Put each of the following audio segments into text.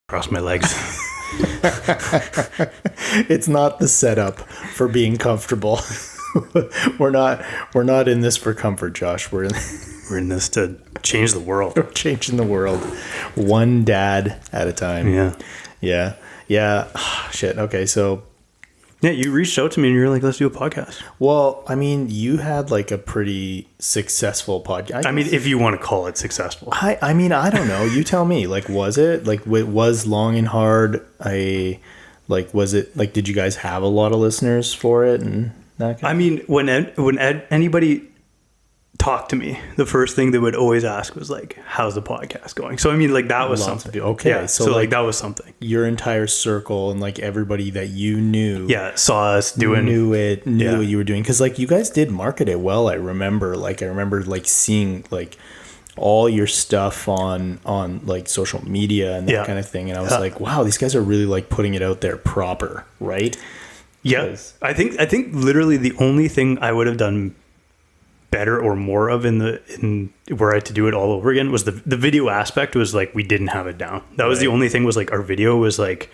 Cross my legs. It's not the setup for being comfortable. We're not in this for comfort, Josh. We're in this to change the world. We're changing the world one dad at a time. Yeah. Shit. Okay, so yeah, you reached out to me and you're like, let's do a podcast. Well, I mean, you had like a pretty successful podcast. I mean, if you want to call it successful. I mean, I don't know. You tell me. Like, was it? Like, it was long and hard. Was it? Like, did you guys have a lot of listeners for it and that kind I mean, when anybody talked to me, the first thing they would always ask was like, how's the podcast going? So I mean, like, that was something. Okay, yeah, so like that was something. Your entire circle and like everybody that you knew, saw us doing, knew what you were doing, because like you guys did market it well. I remember like seeing like all your stuff on like social media and that kind of thing, and I was like, wow, these guys are really like putting it out there proper, right? Yeah, I think literally the only thing I would have done better or more of in were I to do it all over again was the video aspect. Was like we didn't have it down. That was the only thing. Was like our video was like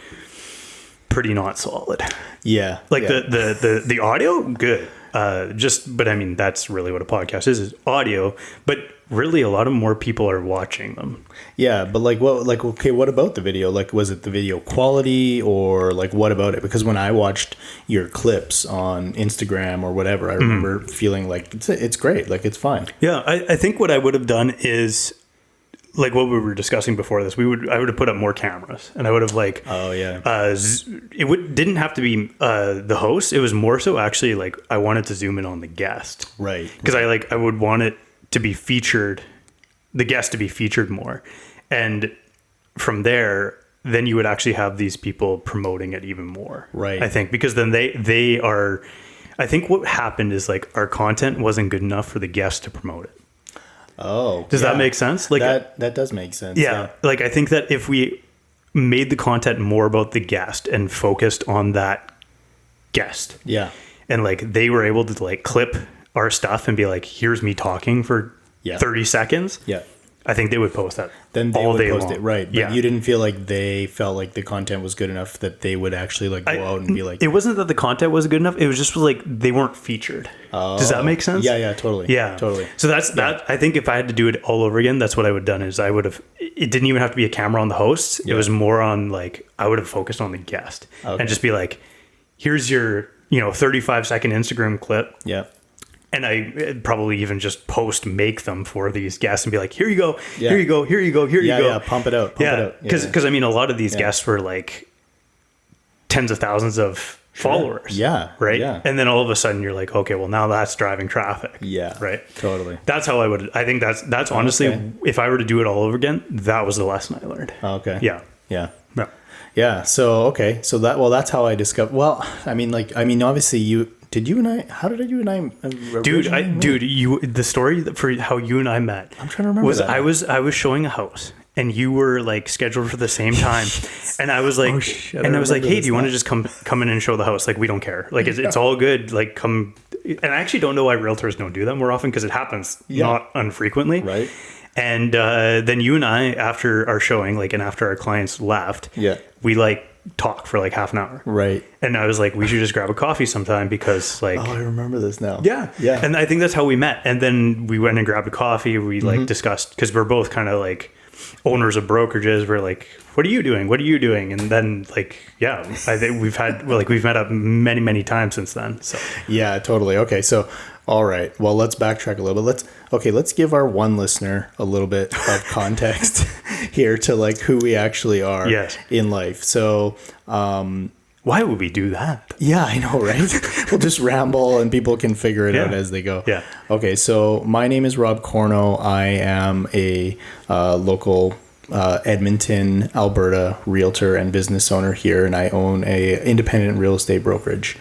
pretty not solid. Yeah, like the audio good. But I mean, that's really what a podcast is audio. But really, a lot of more people are watching them. Yeah, but like what about the video? Like, was it the video quality or like what about it? Because when I watched your clips on Instagram or whatever, I remember feeling like it's great, like it's fine. Yeah, I think what I would have done is like what we were discussing before this. I would have put up more cameras, and I would have like didn't have to be the host. It was more so actually like I wanted to zoom in on the guest, right? Because I would want it to be featured, the guest to be featured more. And from there, then you would actually have these people promoting it even more. Right. I think, because then they are, I think what happened is like our content wasn't good enough for the guest to promote it. Oh, does that make sense? Like that does make sense. Yeah. Like I think that if we made the content more about the guest and focused on that guest. Yeah. And like they were able to like clip our stuff and be like, here's me talking for 30 seconds. Yeah. I think they would post that. Then they all would day post long. it. Right. But you didn't feel like they felt like the content was good enough that they would actually like go out and be like, it wasn't that the content was good enough. It was just like, they weren't featured. Oh. Does that make sense? Yeah, totally. Yeah, totally. So that's that. I think if I had to do it all over again, that's what I would have done is I would have, it didn't even have to be a camera on the host. It was more on like, I would have focused on the guest and just be like, here's your, 35-second Instagram clip. Yeah. And I probably even just make them for these guests and be like, here you go, here you go, here you go, here you go. Yeah, pump it out. Because I mean, a lot of these guests were like tens of thousands of followers. Yeah. Right. Yeah. And then all of a sudden you're like, okay, well now that's driving traffic. Yeah. Right. Totally. That's how I think that's honestly, if I were to do it all over again, that was the lesson I learned. Okay. Yeah. Yeah. No. Yeah. So, okay. So that's how I discovered, obviously how did you and I the story for how you and I met, I'm trying to remember was that. I was showing a house and you were like scheduled for the same time. And I was like, I was like, hey, do you want to just come in and show the house? Like, we don't care. Like, it's all good. Like, come. And I actually don't know why realtors don't do that more often, because it happens not unfrequently. Right. And then you and I, after our showing, like, and after our clients left, we like talk for like half an hour. Right. And I was like, we should just grab a coffee sometime, because like, I remember this now. Yeah. Yeah. And I think that's how we met. And then we went and grabbed a coffee. We like discussed, because we're both kind of like owners of brokerages. We're like, what are you doing? What are you doing? And then like, I think we've met up many, many times since then. So yeah, totally. Okay. So, all right. Well, let's backtrack a little bit. Let's give our one listener a little bit of context here to like who we actually are in life. So, why would we do that? Yeah, I know, right? We'll just ramble and people can figure it out as they go. Yeah. Okay. So my name is Rob Corno. I am a local Edmonton, Alberta realtor and business owner here, and I own a independent real estate brokerage.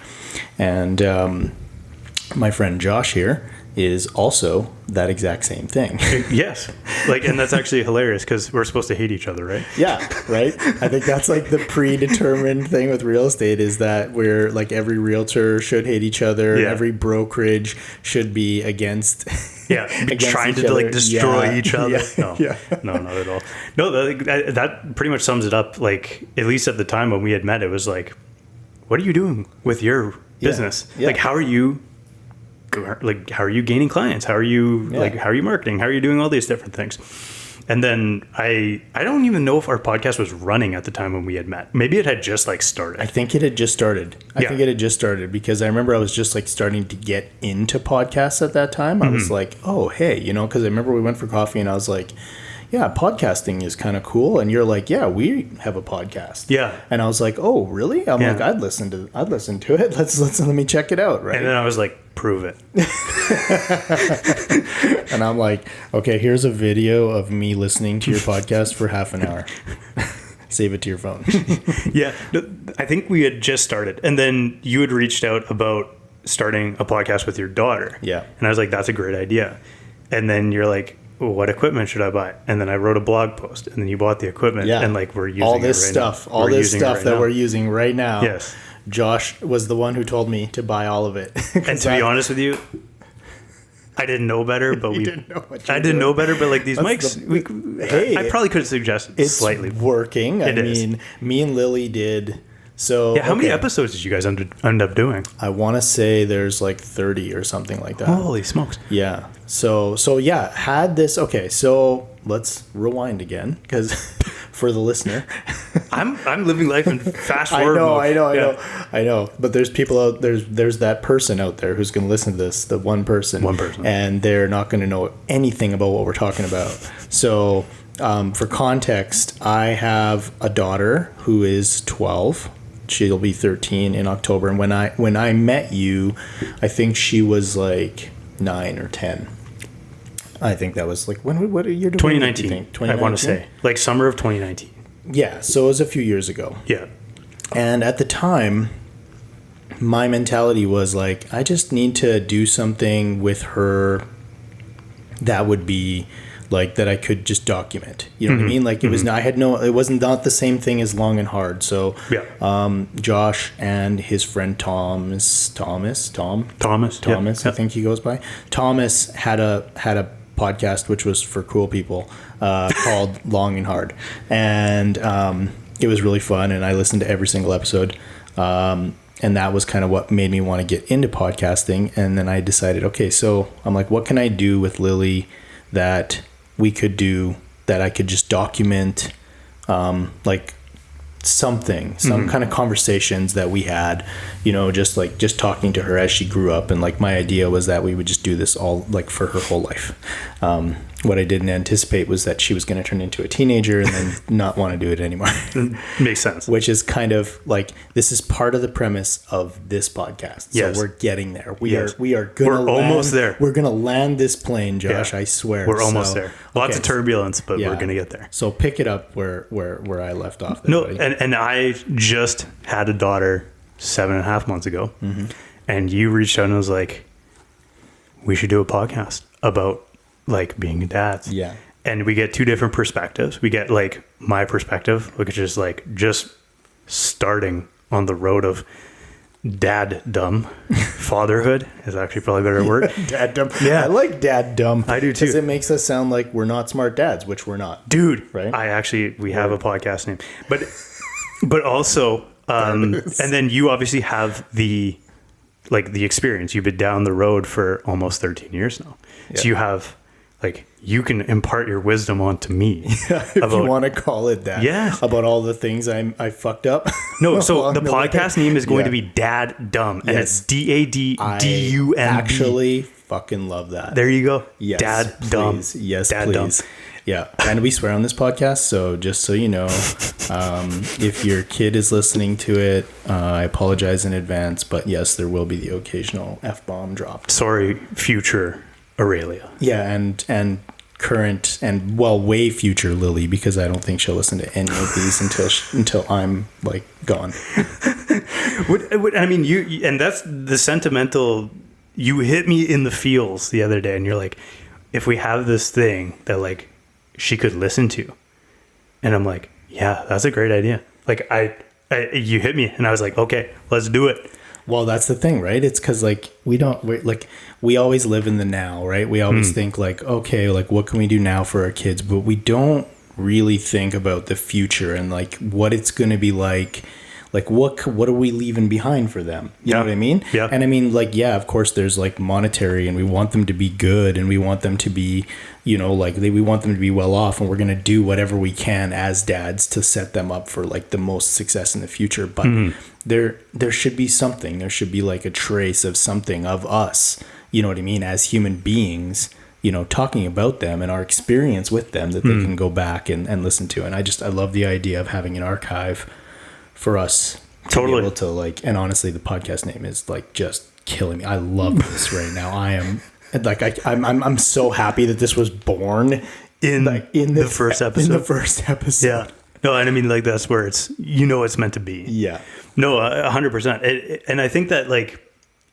And my friend Josh here is also that exact same thing. Yes. Like, and that's actually hilarious because we're supposed to hate each other, right? Yeah, right? I think that's like the predetermined thing with real estate is that we're like every realtor should hate each other. Yeah. Every brokerage should be against. Yeah, trying to like destroy each other. Yeah. No, not at all. No, that pretty much sums it up. Like, at least at the time when we had met, it was like, what are you doing with your business? Yeah. Like, how are you gaining clients? How are you how are you marketing? How are you doing all these different things? And then I don't even know if our podcast was running at the time when we had met. Maybe it had just like started. I think it had just started. I think it had just started because I remember I was just like starting to get into podcasts at that time. I was like, oh, hey, because I remember we went for coffee and I was like, yeah, podcasting is kind of cool. And you're like, yeah, we have a podcast. Yeah. And I was like, oh, really? I'm like, I'd listen to it. Let me check it out. Right. And then I was like, prove it. And I'm like, okay, here's a video of me listening to your podcast for half an hour. Save it to your phone. Yeah. I think we had just started. And then you had reached out about starting a podcast with your daughter. Yeah. And I was like, that's a great idea. And then you're like, what equipment should I buy? And then I wrote a blog post, and then you bought the equipment, and like we're using all this stuff that we're using right now. Yes, Josh was the one who told me to buy all of it. And to be honest with you, I didn't know better, but I didn't know better, but like these mics, I probably could have suggested it's slightly working. I mean, me and Lily did. So yeah, how many episodes did you guys end up doing? I want to say there's like 30 or something like that. Holy smokes! Yeah. So yeah, had this. Okay, so let's rewind again because for the listener, I'm living life in fast forward. I know. But there's people out there's that person out there who's going to listen to this. The one person, and they're not going to know anything about what we're talking about. So for context, I have a daughter who is 12. She'll be 13 in October. And when I met you, I think she was like 9 or 10. I think that was like what are you doing? 2019. I want to say like summer of 2019. Yeah, so it was a few years ago. Yeah. And at the time, my mentality was like, I just need to do something with her that would be like that I could just document. You know what I mean? Like it was it wasn't the same thing as Long and Hard. So Josh and his friend Thomas, I think he goes by. Thomas had a podcast which was for cool people called Long and Hard. And it was really fun and I listened to every single episode. And that was kind of what made me want to get into podcasting. And then I decided, okay, so I'm like, what can I do with Lily that we could do that I could just document like some kind of conversations that we had, just talking to her as she grew up. And like my idea was that we would just do this all like for her whole life. What I didn't anticipate was that she was going to turn into a teenager and then not want to do it anymore. Makes sense. Which is kind of like, this is part of the premise of this podcast. So we're getting there. We are going to almost there. We're going to land this plane, Josh. I swear. We're almost there. Lots of turbulence, but we're going to get there. So pick it up where I left off. There, and I just had a daughter 7.5 months ago, and you reached out and was like, we should do a podcast about like being dads. Yeah. And we get two different perspectives. We get like my perspective, which is like just starting on the road of DadDum. Fatherhood is actually probably a better word. DadDum. Yeah. I like DadDum. I do too. Because it makes us sound like we're not smart dads, which we're not. Dude, right? We have a podcast name. But also, and then you obviously have the experience. You've been down the road for almost 13 years now. Yeah. So you have, like, you can impart your wisdom onto me. If you want to call it that. Yeah. About all the things I fucked up. No, so the podcast name is going to be DadDum. And it's DADDUM. I actually fucking love that. There you go. Yes. DadDum. Please. Yes, please. Yeah. And we swear on this podcast. So just so you know, if your kid is listening to it, I apologize in advance. But yes, there will be the occasional F-bomb dropped. Sorry, future Aurelia. Yeah, and current and way future Lily, because I don't think she'll listen to any of these until I'm like gone. I mean, you and that's the sentimental. you hit me in the feels the other day, and you're like, if we have this thing that like she could listen to, and I'm like, yeah, that's a great idea. Like you hit me, and I was like, okay, let's do it. Well, that's the thing, right? It's because like we always live in the now, right? We always think like, okay, like what can we do now for our kids? But we don't really think about the future and like what it's going to be like what are we leaving behind for them? You know what I mean? Yeah. And I mean, like, yeah, of course there's like monetary, and we want them to be good, and we want them to be, you know, like we want them to be well off, and we're going to do whatever we can as dads to set them up for like the most success in the future. But there should be something, there should be like a trace of something of us, you know what I mean? As human beings, you know, talking about them and our experience with them that they can go back and listen to. And I love the idea of having an archive for us to be able to like, and honestly, the podcast name is like just killing me. I love this right now. I am like, I'm so happy that this was born in the first episode. Yeah. No, and I mean, like, that's where it's, you know, it's meant to be. Yeah. No, 100%. And I think that like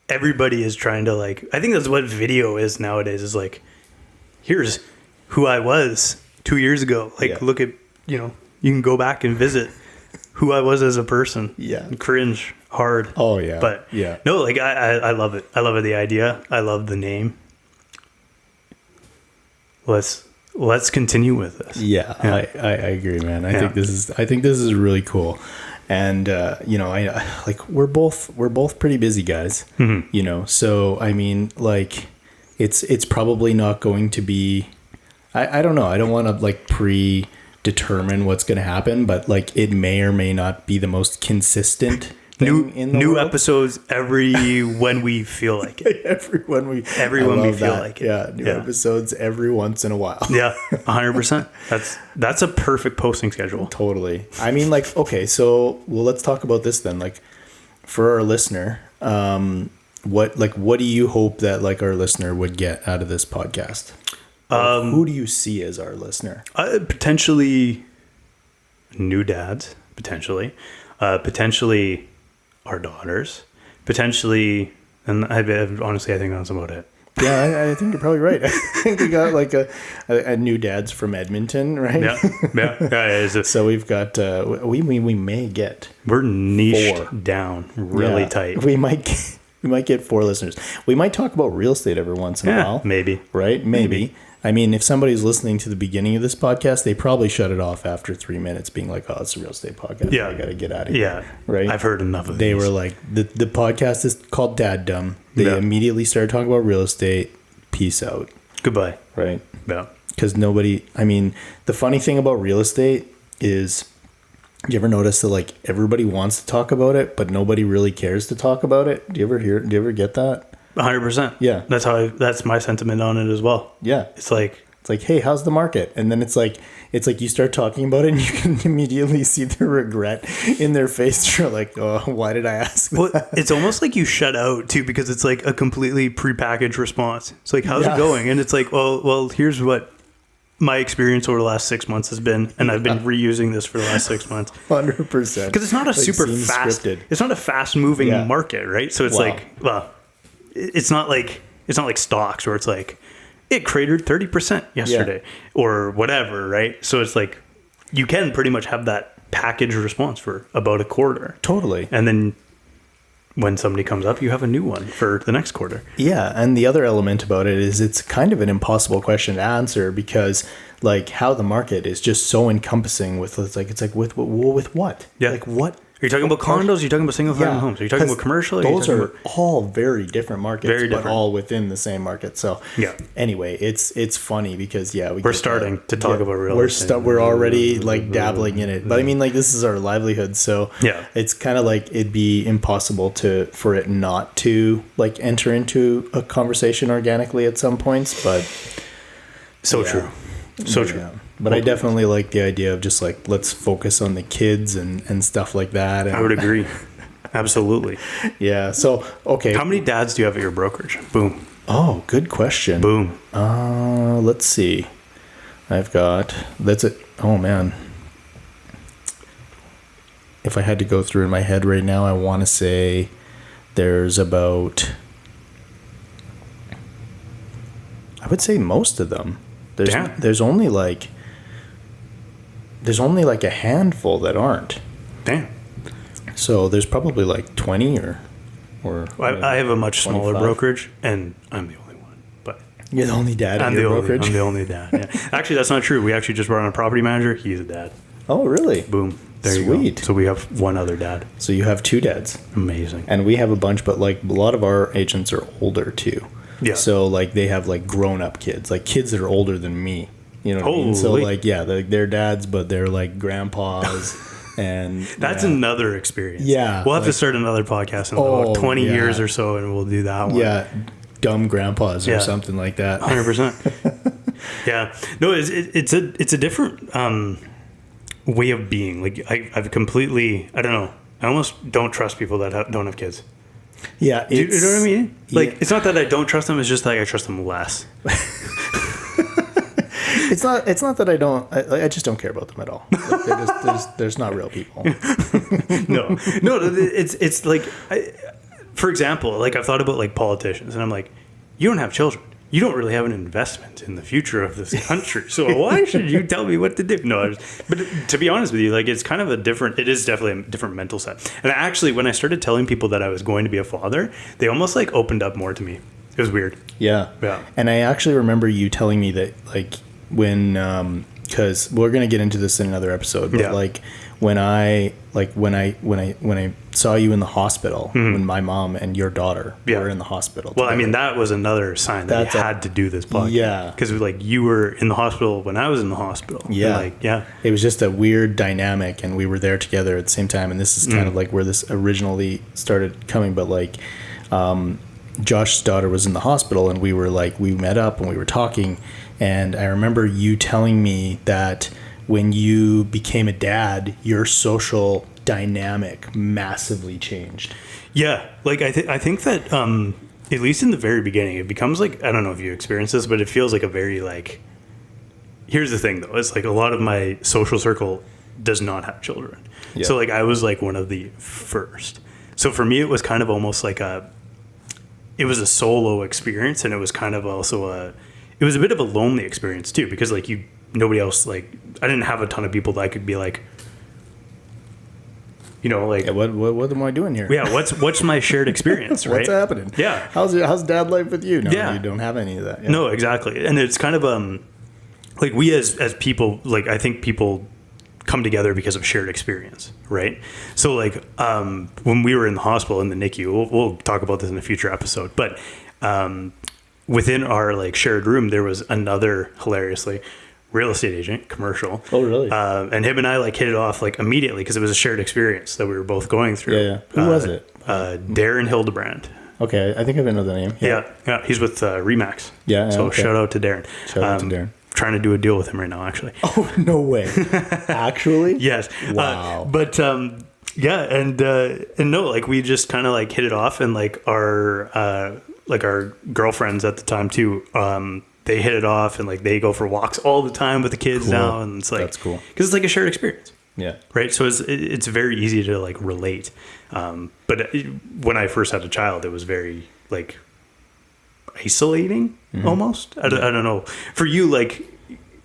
everybody is trying to like, I think that's what video is nowadays, is like, here's who I was 2 years ago. Like, look at, you know, you can go back and visit who I was as a person. Yeah. And cringe hard. Oh yeah. But yeah. No, like I love it. I love it, the idea. I love the name. Let's continue with this. Yeah. I agree, man. I think this is really cool. And you know, I like we're both pretty busy guys. You know, so I mean, like it's probably not going to be, I don't know. I don't want to like predetermine what's going to happen, but like it may or may not be the most consistent thing in the new world. Episodes every when we feel like it. every when we feel like it. Yeah, new episodes every once in a while. Yeah, 100%. That's a perfect posting schedule. Totally. I mean, like, okay, so let's talk about this then. Like, for our listener, what do you hope that like our listener would get out of this podcast? Who do you see as our listener? Potentially new dads, potentially our daughters, potentially, and honestly, I think that's about it. Yeah, I think you're probably right. I think we got like a new dads from Edmonton, right? Yeah. So we've got we may get, we're niched down really tight. We might get 4 listeners. We might talk about real estate every once in a while. Maybe. Right? Maybe. I mean, if somebody's listening to the beginning of this podcast, they probably shut it off after 3 minutes being like, oh, it's a real estate podcast. Yeah. I got to get out of here. Yeah. Right? I've heard enough of They were like, the podcast is called DadDum. They immediately started talking about real estate. Peace out. Goodbye. Right? Yeah. Because nobody, I mean, the funny thing about real estate is, you ever notice that like everybody wants to talk about it, but nobody really cares to talk about it? Do you ever get that? 100%. Yeah. That's my sentiment on it as well. Yeah. It's like, hey, how's the market? And then it's like you start talking about it and you can immediately see the regret in their face. You're like, oh, why did I ask that? Well, it's almost like you shut out too, because it's like a completely prepackaged response. It's like, how's it going? And it's like, well, here's what my experience over the last 6 months has been, and I've been reusing this for the last 6 months. 100%. Because it's not a super fast, scripted. It's not a fast moving market, right? So it's like, well, it's not like stocks where it's like, it cratered 30% yesterday or whatever, right? So it's like, you can pretty much have that packaged response for about a quarter. Totally. And then when somebody comes up, you have a new one for the next quarter. Yeah. And the other element about it is it's kind of an impossible question to answer, because like how the market is just so encompassing with, it's like with what? Yeah. Like what? Are you talking about condos? Are you talking about single family homes? Are you talking about commercial? Those are all very different markets, but all within the same market. So anyway, it's funny because we're starting to talk about real estate. We're already like dabbling in it, but I mean, like, this is our livelihood, so it's kind of like it'd be impossible for it not to like enter into a conversation organically at some points. But true. So true. Yeah. But I definitely like the idea of just like, let's focus on the kids and stuff like that. And I would agree. Absolutely. Yeah. So, okay. How many dads do you have at your brokerage? Boom. Oh, good question. Boom. Let's see. That's it. Oh man. If I had to go through in my head right now, I want to say there's about I would say most of them. Damn. There's only like a handful that aren't. Damn. So there's probably like 20 or I have a much 25. smaller brokerage, and I'm the only one. But you're the only dad in your brokerage? I'm the only dad. Yeah. Actually, that's not true. We actually just brought on a property manager. He's a dad. Oh, really? Boom. There Sweet. you go. So we have one other dad. So you have 2 dads. Amazing. And we have a bunch, but like a lot of our agents are older too. Yeah. So like they have like grown up kids, like kids that are older than me. You know what I mean? So like, yeah, they're dads, but they're like grandpas. And that's another experience. Yeah. We'll have to start another podcast in about 20 years or so, and we'll do that one. Yeah. Dumb grandpas or something like that. 100%. Yeah. No, it's a different way of being. Like I've completely, I don't know. I almost don't trust people that don't have kids. Yeah. You know what I mean? Like, it's not that I don't trust them. It's just like I trust them less. It's not that I don't. I just don't care about them at all. Like there's not real people. No. It's like, for example, like I've thought about like politicians, and I'm like, you don't have children. You don't really have an investment in the future of this country. So why should you tell me what to do? No, but to be honest with you, like it's kind of it is definitely a different mental set. And actually, when I started telling people that I was going to be a father, they almost like opened up more to me. It was weird. Yeah. Yeah. And I actually remember you telling me that like when, cause we're going to get into this in another episode, but like when I saw you in the hospital, when my mom and your daughter were in the hospital. Well, together. I mean, that was another sign that I had to do this podcast. Yeah. Because like you were in the hospital when I was in the hospital. Yeah. Like, yeah. It was just a weird dynamic, and we were there together at the same time. And this is kind of like where this originally started coming. But like, Josh's daughter was in the hospital, and we met up and we were talking. And I remember you telling me that when you became a dad, your social dynamic massively changed. Yeah, like I think that at least in the very beginning, it becomes like, I don't know if you experience this, but it feels like a very like. Here's the thing, though. It's like a lot of my social circle does not have children, so like I was like one of the first. So for me, it was kind of almost like it was a solo experience, and it was kind of also it was a bit of a lonely experience too, because like nobody else, like I didn't have a ton of people that I could be like, you know, like what am I doing here? Yeah, what's my shared experience, right? What's happening? Yeah, how's dad life with you? No, yeah, you don't have any of that. Yeah. No, exactly, and it's kind of like we as people, like I think people come together because of shared experience, right? So like when we were in the hospital in the NICU, we'll talk about this in a future episode, but within our like shared room, there was another hilariously real estate agent, commercial. Oh, really? And him and I like hit it off like immediately because it was a shared experience that we were both going through. Yeah. Who was it? Darren Hildebrand. Okay, I think I know the name. Yeah. He's with Remax. Yeah. So shout out to Darren. Shout out to Darren. Trying to do a deal with him right now, actually. Oh, no way. Actually? Yes. Wow. Yeah, and no, like we just kind of like hit it off, and like our girlfriends at the time too, they hit it off, and like they go for walks all the time with the kids now, and it's like that's cool because it's like a shared experience. Yeah. Right. So it's very easy to like relate. But when I first had a child, it was very like isolating almost. I don't know. For you, like,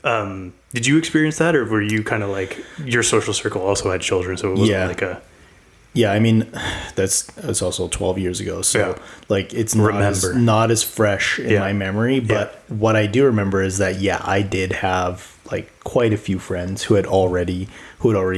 did you experience that, or were you kind of like your social circle also had children, so it wasn't like a. Yeah, I mean, that's also 12 years ago. So, like, it's not as fresh in my memory. But what I do remember is that, I did have, like, quite a few friends who had already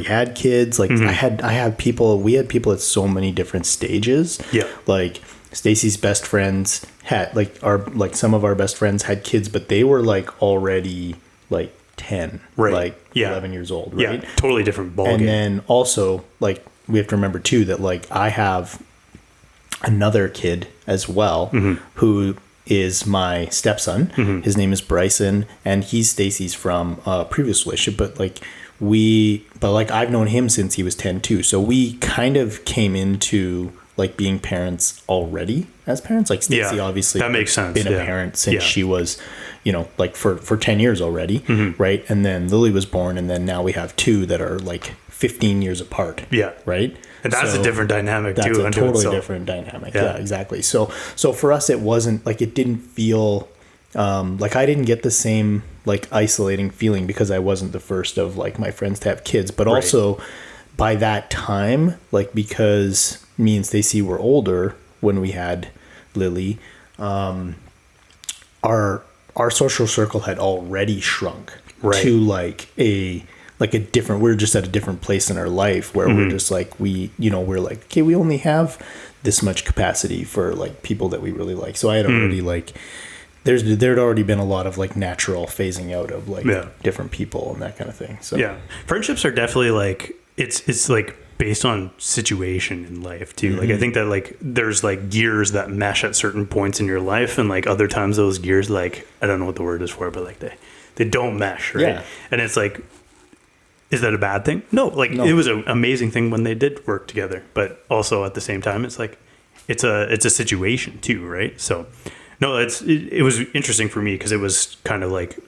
had kids. Like, we had people at so many different stages. Yeah. Like, Stacy's best friends had, like, some of our best friends had kids, but they were, like, already, like, 10. Right. Like, 11 years old, right? Yeah, totally different ballgame. And then also, like, we have to remember too that like I have another kid as well who is my stepson. His name is Bryson, and he's Stacy's from a previous relationship. But I've known him since he was 10 too. So we kind of came into like being parents already as parents. Like Stacy obviously that makes sense. Been a parent since she was, like for 10 years already, right? And then Lily was born, and then now we have two that are like 15 years apart. Yeah. Right. And that's a different dynamic too. That's a totally different dynamic. Yeah, exactly. So for us, it wasn't like, it didn't feel Like I didn't get the same like isolating feeling because I wasn't the first of like my friends to have kids, but also by that time, like because me and Stacey were older when we had Lily, our social circle had already shrunk to like a different, we're just at a different place in our life where we're just like, we're like, okay, we only have this much capacity for like people that we really like. So I had already like, there'd already been a lot of like natural phasing out of like different people and that kind of thing. So yeah, friendships are definitely like, it's like based on situation in life too. Like I think that like there's like gears that mesh at certain points in your life, and like other times those gears, like I don't know what the word is for, but like they don't mesh, right? Yeah. And it's like, is that a bad thing? No, like it was an amazing thing when they did work together, but also at the same time it's like it's a situation too, right? So no, it was interesting for me because it was kind of like,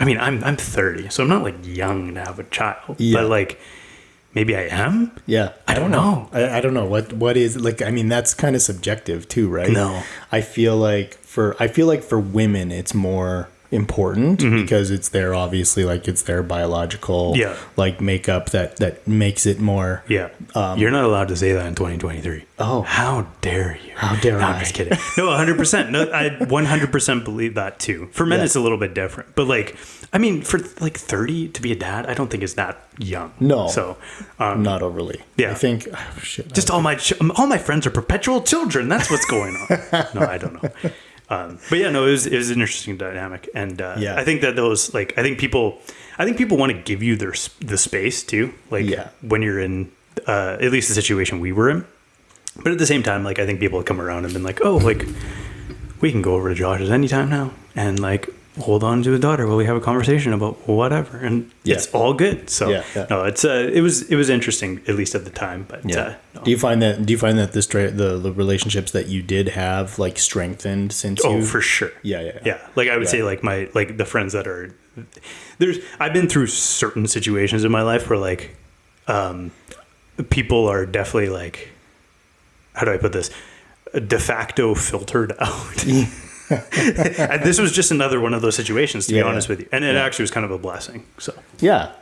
I mean, I'm 30, so I'm not like young to have a child, but like maybe I am. Yeah, I don't know. I don't know what is like. I mean, that's kind of subjective too, right? No, I feel like for women, it's more important because it's their, obviously, like it's their biological like makeup that makes it more. Yeah, you're not allowed to say that in 2023. Oh, how dare you? How dare I? I'm just kidding. No, 100%. No, I 100% believe that too. For men, it's a little bit different, but like, I mean, for like 30 to be a dad, I don't think it's that young. No, so not overly. Yeah, I think just all my friends are perpetual children. That's what's going on. No, I don't know. But yeah, no, it was an interesting dynamic, and I think that those, like, I think people want to give you the space too, like when you're in at least the situation we were in. But at the same time, like I think people have come around and been like, oh, like we can go over to Josh's anytime now, and like hold on to his daughter while we have a conversation about whatever, and it's all good. So no, it's it was interesting, at least at the time. But no. Do you find that the relationships that you did have like strengthened since you? Oh, for sure. Yeah. Like I would say, like the friends that are I've been through certain situations in my life where like people are definitely like, how do I put this, de facto filtered out. And this was just another one of those situations, to be honest with you, and it actually was kind of a blessing. So that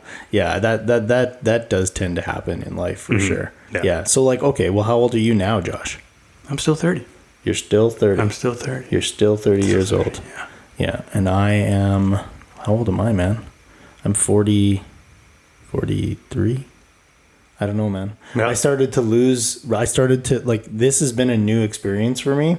does tend to happen in life for sure. So like, okay, well, how old are you now, Josh? I'm still 30. You're still 30. I'm still 30. You're still 30 years old. Yeah. And I am, how old am I, man? I'm 43. I don't know, man. I started to like, this has been a new experience for me.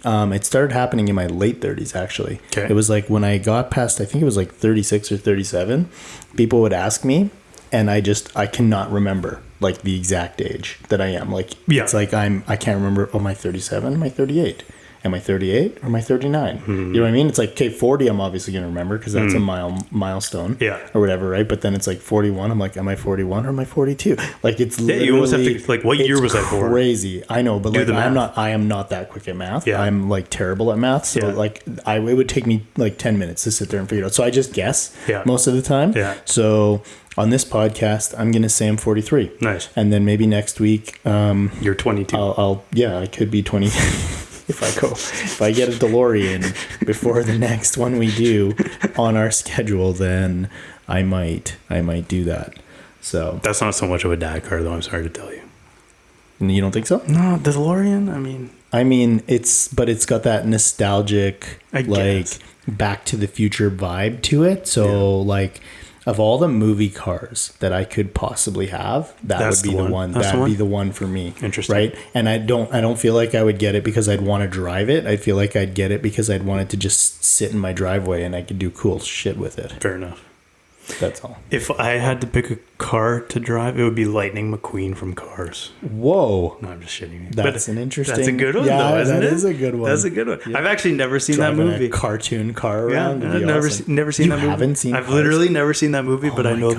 It started happening in my late 30s, actually. Okay. It was like when I got past, I think it was like 36 or 37, people would ask me, and I cannot remember like the exact age that I am. Like, it's like I can't remember, am I 37? Am I 38? Am I 38 or am I 39? You know what I mean? It's like, okay, 40 I'm obviously going to remember because that's a milestone or whatever, right? But then it's like 41, I'm like, am I 41 or am I 42? Like, it's literally, you almost have to, like, what year was I born? Crazy. I know, but like, I am not that quick at math. I'm like terrible at math. So like, it would take me like 10 minutes to sit there and figure it out. So I just guess most of the time. So on this podcast, I'm going to say I'm 43. Nice. And then maybe next week, you're 22. I could be 20. If I get a DeLorean before the next one we do on our schedule, then I might do that. So that's not so much of a dad car, though. I'm sorry to tell you. You don't think so? No, the DeLorean. I mean, it's got that nostalgic, like Back to the Future vibe to it. So like, of all the movie cars that I could possibly have, would be the one. That would be the one for me. Interesting. Right? And I don't feel like I would get it because I'd want to drive it. I feel like I'd get it because I'd want it to just sit in my driveway and I could do cool shit with it. Fair enough. That's all. If I had to pick a car to drive, it would be Lightning McQueen from Cars. Whoa. No, I'm just shitting you. That's an interesting... That's a good one, though, isn't it? That is a good one. That's a good one. Yeah. I've actually never seen that movie. A cartoon car around. I've never seen that movie. You haven't seen I've literally never seen that movie, but I know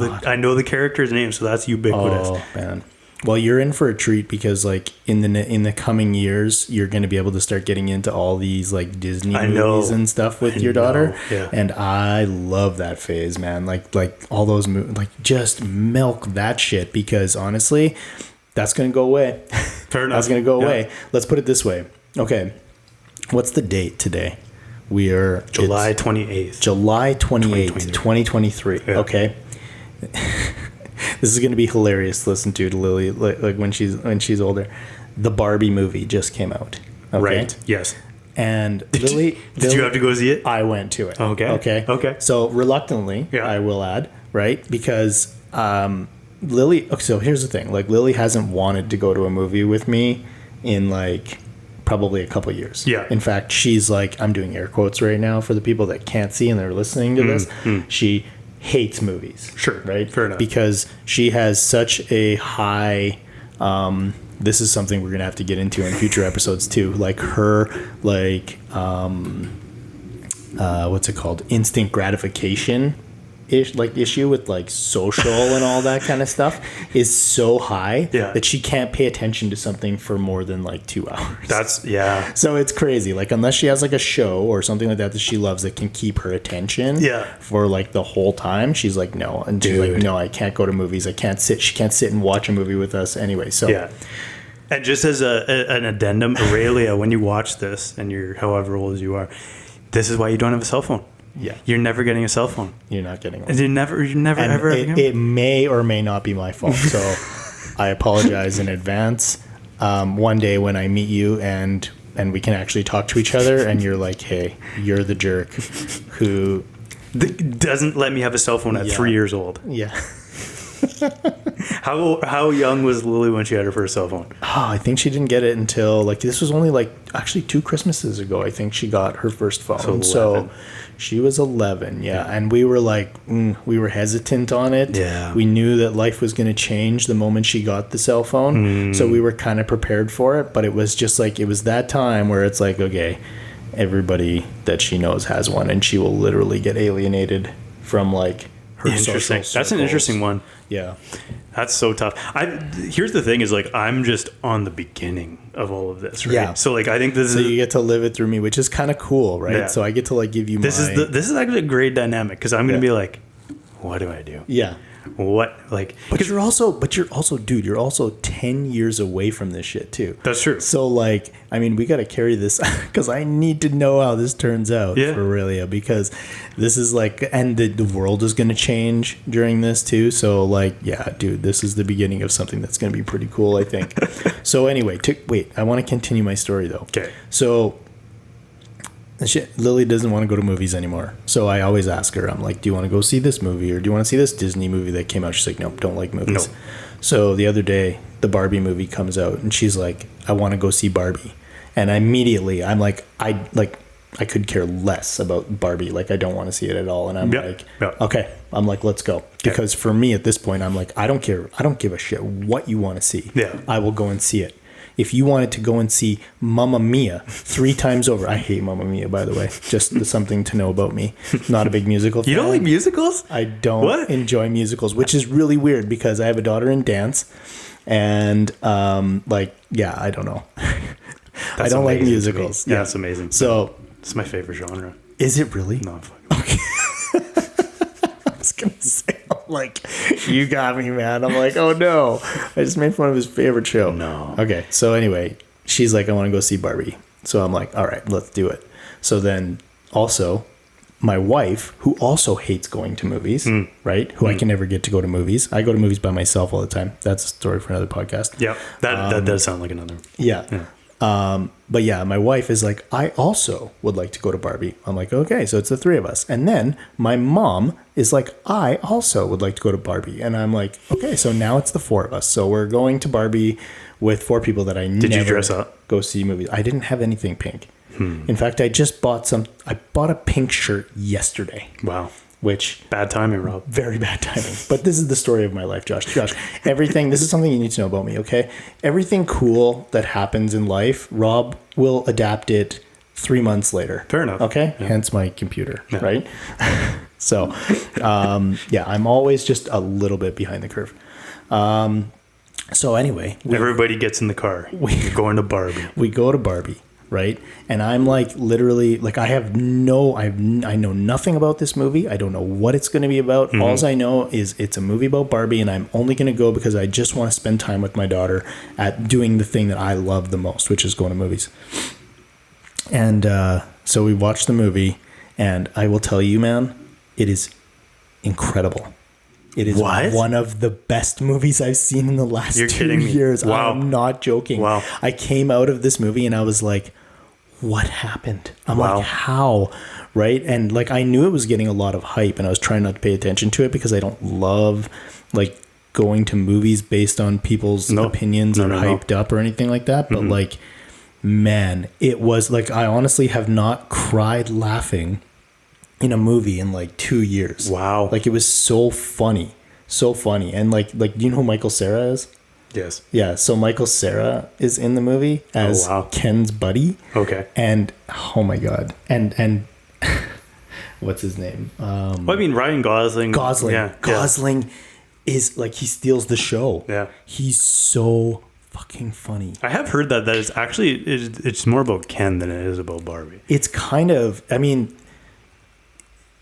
the character's name, so that's ubiquitous. Oh, man. Well, you're in for a treat because, like, in the coming years, you're going to be able to start getting into all these like Disney movies and stuff with your daughter. Yeah. And I love that phase, man. Like all those movies, like just milk that shit because honestly, that's going to go away. Fair enough. That's going to go away. Let's put it this way. Okay, what's the date today? We are July 28th. July 28th, 2023. Yeah. Okay. This is going to be hilarious to listen to Lily, like when she's older. The Barbie movie just came out. Okay? Right. Yes. And Lily, did you have to go see it? I went to it. Okay. So reluctantly, I will add, right? Because Lily. So here's the thing: like Lily hasn't wanted to go to a movie with me in like probably a couple years. Yeah. In fact, she's like, I'm doing air quotes right now for the people that can't see and they're listening to this. She hates movies. Sure. Right. Fair enough. Because she has such a high. This is something we're gonna have to get into in future episodes too. Like her, like, what's it called? Instant gratification issue with like social and all that kind of stuff is so high that she can't pay attention to something for more than like 2 hours. So it's crazy. Like unless she has like a show or something like that she loves that can keep her attention for like the whole time, she's like no. And she's like, no, I can't go to movies. She can't sit and watch a movie with us anyway. So and just as an addendum, Aurelia, when you watch this and you're however old as you are, this is why you don't have a cell phone. Yeah. You're never getting a cell phone. You're not getting one. You're never ever. It may or may not be my fault. So I apologize in advance. One day when I meet you and we can actually talk to each other and you're like, hey, you're the jerk who doesn't let me have a cell phone at 3 years old. Yeah. How young was Lily when she had her first cell phone? Oh, I think she didn't get it until like this was only like actually 2 Christmases ago. I think she got her first phone. So she was 11. Yeah. And we were like, we were hesitant on it. Yeah. We knew that life was going to change the moment she got the cell phone. So we were kind of prepared for it. But it was just like, it was that time where it's like, okay, everybody that she knows has one and she will literally get alienated from like her social circles. That's an interesting one. Yeah. That's so tough. Here's the thing is like, I'm just on the beginning of all of this, right? Yeah. So like, I think this is... So you get to live it through me, which is kind of cool, right? Yeah. So I get to like give you this is actually a great dynamic because I'm going to be like, what do I do? Yeah. What like? But you're also, dude. You're also 10 years away from this shit too. That's true. So like, I mean, we got to carry this because I need to know how this turns out for Aurelia because this is like, and the world is going to change during this too. So like, yeah, dude, this is the beginning of something that's going to be pretty cool, I think. So anyway, wait, I want to continue my story though. Okay. So. Lily doesn't want to go to movies anymore. So I always ask her, I'm like, do you want to go see this movie or do you want to see this Disney movie that came out? She's like, nope, don't like movies. Nope. So the other day, the Barbie movie comes out and she's like, I want to go see Barbie. And immediately I'm like, I could care less about Barbie. Like, I don't want to see it at all. And I'm okay. I'm like, let's go. Because for me at this point, I'm like, I don't care. I don't give a shit what you want to see. Yeah. I will go and see it. If you wanted to go and see Mamma Mia 3 times over, I hate Mamma Mia, by the way. Just something to know about me. Not a big musical fan. You don't like musicals? I don't enjoy musicals, which is really weird because I have a daughter in dance, and I don't know. I don't like musicals. Yeah, it's amazing. So it's my favorite genre. Is it really? No, I'm fucking. Okay. I was gonna say. Like, you got me, man. I'm like, oh no, I just made fun of his favorite show. No. Okay, so anyway, she's like, I want to go see Barbie. So I'm like, all right, let's do it. So then also, my wife, who also hates going to movies, right? Who I can never get to go to movies. I go to movies by myself all the time. That's a story for another podcast. Yeah, that does sound like another. Yeah. But yeah, my wife is like, I also would like to go to Barbie. I'm like, okay, so it's the 3 of us. And then my mom is like, I also would like to go to Barbie. And I'm like, okay, so now it's the 4 of us. So we're going to Barbie with 4 people that I Did you dress up? Go see movies. I didn't have anything pink. In fact, I just bought I bought a pink shirt yesterday. Wow. Which bad timing, Rob. Very bad timing. But this is the story of my life, Josh. Everything. This is something you need to know about me. Okay, everything cool that happens in life, Rob will adapt it 3 months later. Fair enough. Okay, hence my computer, right? So, I'm always just a little bit behind the curve. So anyway, everybody gets in the car. We're going to Barbie. We go to Barbie. Right. And I'm like, literally, like, I know nothing about this movie. I don't know what it's going to be about. All I know is it's a movie about Barbie, and I'm only going to go because I just want to spend time with my daughter at doing the thing that I love the most, which is going to movies. And So we watched the movie, and I will tell you, man, it is incredible. It is one of the best movies I've seen in the last 2 years. Wow. I'm not joking. Wow. I came out of this movie and I was like, what happened? I'm like, how? Right? And like, I knew it was getting a lot of hype, and I was trying not to pay attention to it because I don't love like going to movies based on people's opinions or hyped up or anything like that. But like, man, it was like, I honestly have not cried laughing in a movie in like 2 years. Wow. Like, it was so funny. And like, do you know who Michael Cera is? Yes. Yeah. So Michael Cera is in the movie as Ken's buddy. Okay. And oh my God. And what's his name? Well, I mean, Ryan Gosling. Yeah. Gosling is like, he steals the show. Yeah. He's so fucking funny. I have heard that it's actually, it's more about Ken than it is about Barbie. It's kind of, I mean,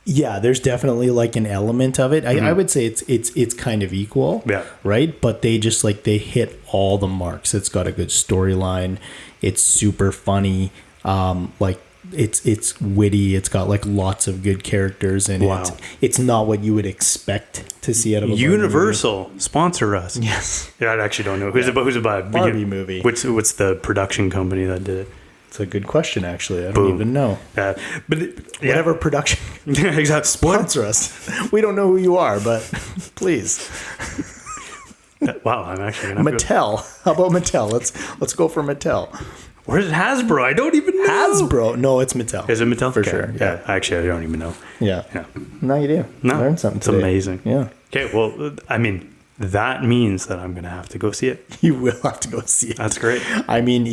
yeah, there's definitely like an element of it. I would say it's kind of equal. Yeah. Right. But they just like, they hit all the marks. It's got a good storyline. It's super funny. Like, it's witty. It's got like lots of good characters, and it's not what you would expect to see out of a Universal sponsor us. Yes. Yeah, I actually don't know. Who's it by? Barbie movie. What's the production company that did it? It's a good question, actually. I don't even know. But whatever production exactly sponsor us. We don't know who you are, but please. Wow, I'm actually gonna Mattel. How about Mattel? Let's go for Mattel. Where's Hasbro? I don't even know. Hasbro? No, it's Mattel. Is it Mattel? For sure. Yeah. Actually, I don't even know. Yeah. Now you do. No, learn something. It's today. Amazing. Yeah. Okay. Well, I mean, that means that I'm gonna have to go see it. You will have to go see it. That's great. I mean,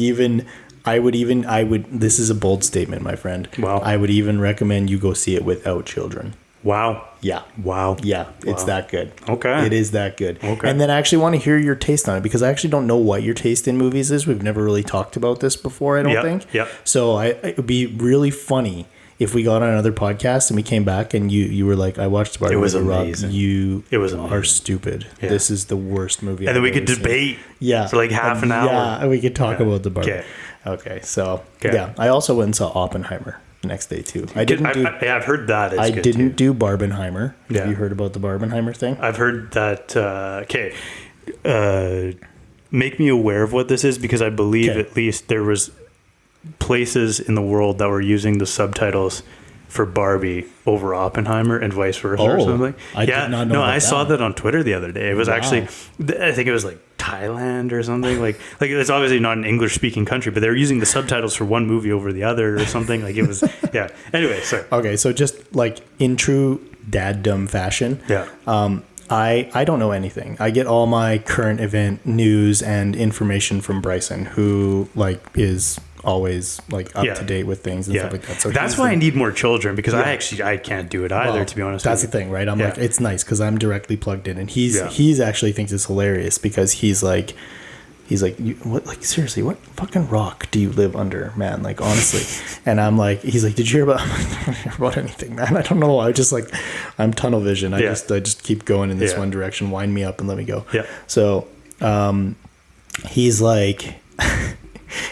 I would. This is a bold statement, my friend. Wow. I would even recommend you go see it without children. Wow. Yeah. Wow. Yeah. It's that good. Okay. It is that good. Okay. And then I actually want to hear your taste on it, because I actually don't know what your taste in movies is. We've never really talked about this before, I don't think. Yeah. So it would be really funny if we got on another podcast and we came back and you were like, I watched Barbie. It was amazing. It was amazing. Are stupid. Yeah. This is the worst movie. And then we could debate. Yeah. For like half an hour. Yeah. And we could talk about the Barbie. Okay. So yeah, I also went and saw Oppenheimer the next day too. I've heard that. I didn't do Barbenheimer. Yeah. Have you heard about the Barbenheimer thing? I've heard that. Make me aware of what this is, because I believe at least there was places in the world that were using the subtitles for Barbie over Oppenheimer and vice versa or something. I did not know. I saw that on Twitter the other day. It was actually, I think it was like Thailand or something. Like it's obviously not an English speaking country, but they were using the subtitles for one movie over the other or something. Like it was, yeah. Anyway, sorry. Okay, so just like in true DadDum fashion. Yeah. I don't know anything. I get all my current event news and information from Bryson, who like is always like up to date with things and stuff like that. So that's why I need more children, because I can't do it either, to be honest. That's the thing, right? I'm like, it's nice because I'm directly plugged in, and he's actually thinks it's hilarious because he's like, what, like, seriously, what fucking rock do you live under, man? Like, honestly. And I'm like, he's like, did you hear about, I'm like, I don't hear about anything, man. I don't know. I just like, I'm tunnel vision. I just keep going in this one direction, wind me up and let me go. Yeah. So, he's like,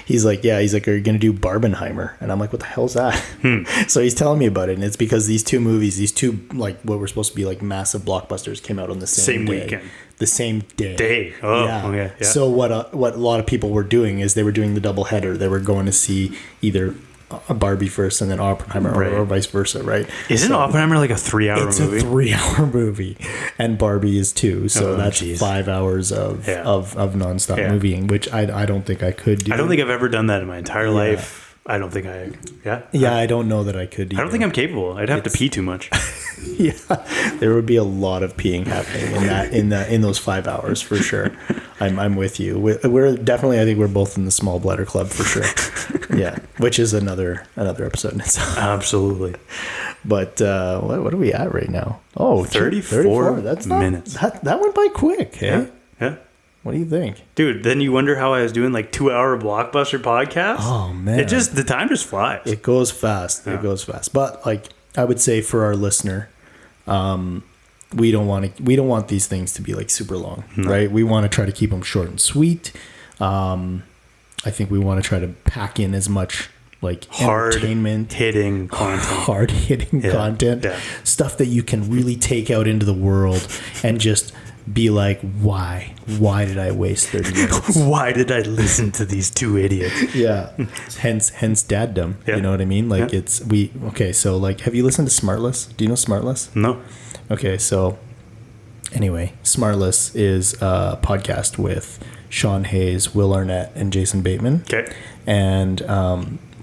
are you going to do Barbenheimer? And I'm like, what the hell's that? So he's telling me about it. And it's because these two like what were supposed to be like massive blockbusters came out on the same day. Weekend. The same day. Oh, yeah. Okay. Yeah. So what a lot of people were doing is they were doing the double header. They were going to see either a Barbie first and then Oppenheimer, or vice versa, right? Isn't Oppenheimer like a 3-hour movie? It's a 3-hour movie, and Barbie is 2. So that's 5 hours of nonstop movieing, which I don't think I could do. I don't think I've ever done that in my entire life. I don't think I don't know that I could either. I don't think I'm capable. I'd have to pee too much. Yeah, there would be a lot of peeing happening in those 5 hours for sure. I'm with you. We're definitely, I think we're both in the small bladder club for sure. Yeah, which is another episode in itself. Absolutely. But what are we at right now? Oh, 34 That's minutes. That went by quick. Hey? Yeah. What do you think? Dude, then you wonder how I was doing like 2-hour blockbuster podcasts. Oh man. The time just flies. It goes fast. Yeah. It goes fast. But like I would say for our listener, we don't want these things to be like super long, right? We want to try to keep them short and sweet. I think we want to try to pack in as much like hard entertainment, hitting content, hard hitting content, stuff that you can really take out into the world and just be like, why did I waste 30 minutes? Why did I listen to these two idiots? Yeah. Hence DadDum. Yeah. You know what I mean? Like so like, have you listened to Smartless? Do you know Smartless? No. Okay. So anyway, Smartless is a podcast with Sean Hayes, Will Arnett, and Jason Bateman. Okay. And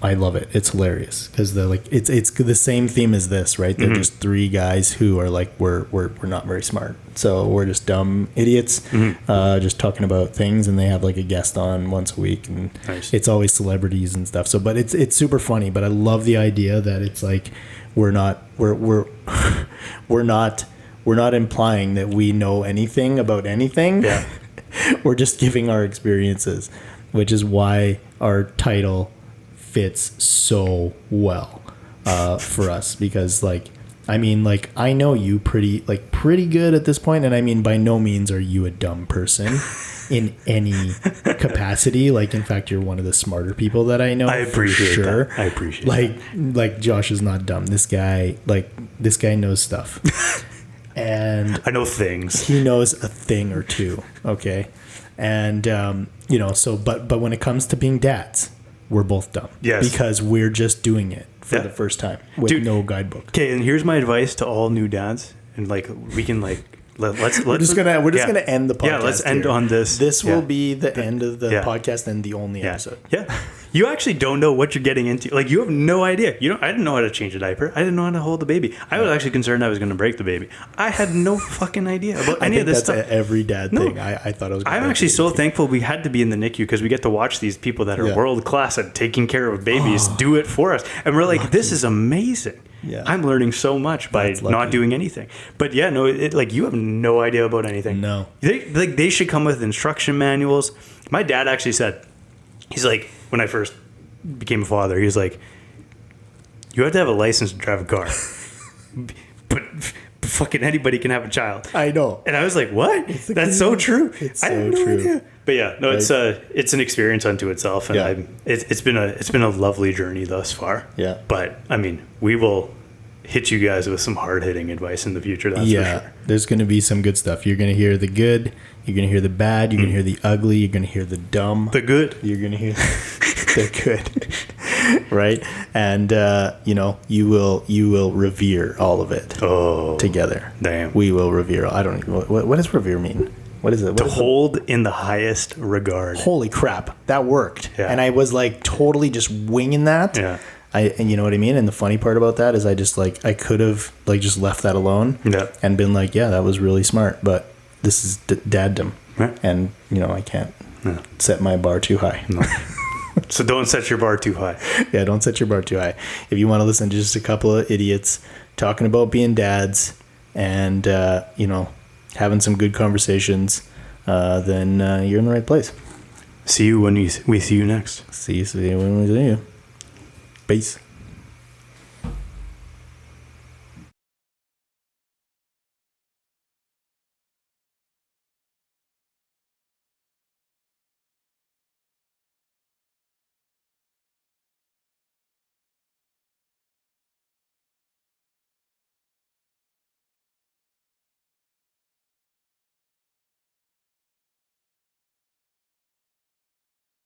I love it. It's hilarious because it's the same theme as this, right? They're just three guys who are like, we're not very smart, so we're just dumb idiots, just talking about things, and they have like a guest on once a week, and it's always celebrities and stuff. So, but it's super funny. But I love the idea that it's like we're not implying that we know anything about anything. Yeah. We're just giving our experiences, which is why our title fits so well for us, because like, I mean, like, I know you pretty good at this point, and I mean, by no means are you a dumb person in any capacity. Like, in fact, you're one of the smarter people that I know. I appreciate sure. that. I appreciate like Josh is not dumb. This guy knows stuff. And I know things. He knows a thing or two. Okay. And so but when it comes to being dads, we're both dumb. Yes. Because we're just doing it for the first time with no guidebook. Okay, and here's my advice to all new dads, and like we can like let's we're just gonna end the podcast. Yeah, let's end on this. This will be the end of the podcast and the only episode. Yeah. You actually don't know what you're getting into. Like, you have no idea. I didn't know how to change a diaper. I didn't know how to hold the baby. I was actually concerned I was going to break the baby. I had no fucking idea about any of this stuff. That's every dad thing. I thought I was. I'm actually so thankful we had to be in the NICU, because we get to watch these people that are world class at taking care of babies do it for us, and we're like, this is amazing. Yeah. I'm learning so much by not doing anything. But yeah, no, like, you have no idea about anything. No. They should come with instruction manuals. My dad actually said, he's like, when I first became a father, he was like, you have to have a license to drive a car. but fucking anybody can have a child. I know. And I was like, what? That's so true. It's so true. Idea. But yeah, no, it's an experience unto itself, and it's been a lovely journey thus far. Yeah. But I mean, we will hit you guys with some hard-hitting advice in the future, that's for sure. There's going to be some good stuff. You're going to hear the good, you're going to hear the bad, you're going to hear the ugly, you're going to hear the dumb. The good. You're going to hear the good. Right? And, you will revere all of it together. Damn. We will revere. I don't even, what does revere mean? What is it? To hold in the highest regard. Holy crap. That worked. Yeah. And I was like totally just winging that. Yeah. And you know what I mean? And the funny part about that is I could have like just left that alone and been like, yeah, that was really smart, but this is DadDum. Right. And, I can't set my bar too high. No. So don't set your bar too high. Yeah, don't set your bar too high. If you want to listen to just a couple of idiots talking about being dads and, having some good conversations, then you're in the right place. See you when we see you next. See you when we see you. Peace.